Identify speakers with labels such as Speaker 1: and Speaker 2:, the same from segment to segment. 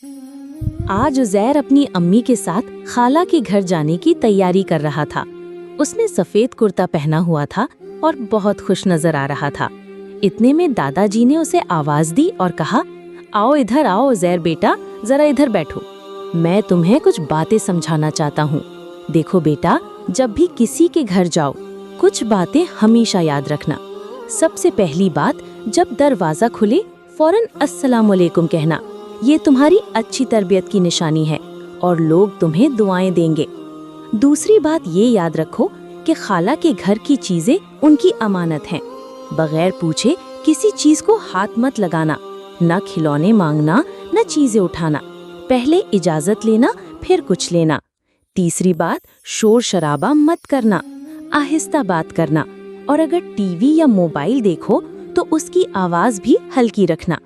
Speaker 1: आज उज़ैर अपनी अम्मी के साथ खाला के घर जाने की तैयारी कर रहा था। उसने सफेद कुर्ता पहना हुआ था और बहुत खुश नजर आ रहा था। इतने में दादाजी ने उसे आवाज दी और कहा, आओ इधर आओ उज़ैर बेटा, जरा इधर बैठो। मैं तुम्हें कुछ बातें समझाना चाहता हूँ। देखो बेटा, जब भी किसी के घर जाओ, कुछ बातें हमेशा याद रखना। सबसे पहली बात, जब दरवाजा खुले फौरन अस्सलाम वालेकुम कहना। ये तुम्हारी अच्छी तरबियत की निशानी है और लोग तुम्हें दुआएं देंगे। दूसरी बात ये याद रखो कि खाला के घर की चीजें उनकी अमानत हैं। बगैर पूछे किसी चीज को हाथ मत लगाना, न खिलौने मांगना, न चीजें उठाना। पहले इजाजत लेना, फिर कुछ लेना। तीसरी बात, शोर शराबा मत करना, आहिस्ता बात करना। और अगर टीवी या मोबाइल देखो तो उसकी आवाज भी हल्की रखना।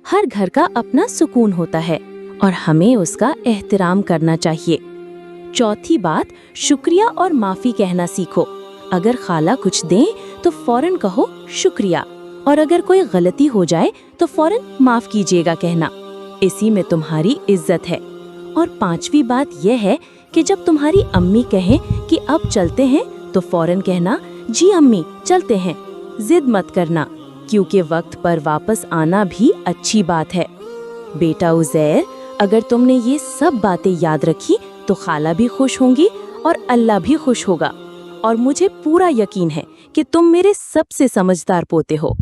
Speaker 1: हर घर का अपना सुकून होता है और हमें उसका एहतराम करना चाहिए। चौथी बात, शुक्रिया और माफी कहना सीखो। अगर खाला कुछ दें तो फौरन कहो शुक्रिया, और अगर कोई गलती हो जाए तो फौरन माफ कीजिएगा कहना। इसी में तुम्हारी इज्जत है। और पांचवी बात यह है कि जब तुम्हारी अम्मी कहें कि अब चलते हैं तो फौरन कहना, जी अम्मी चलते हैं। जिद मत करना, क्योंकि वक्त पर वापस आना भी अच्छी बात है। बेटा उज़ैर, अगर तुमने ये सब बातें याद रखी तो खाला भी खुश होंगी और अल्लाह भी खुश होगा। और मुझे पूरा यकीन है कि तुम मेरे सबसे समझदार पोते हो।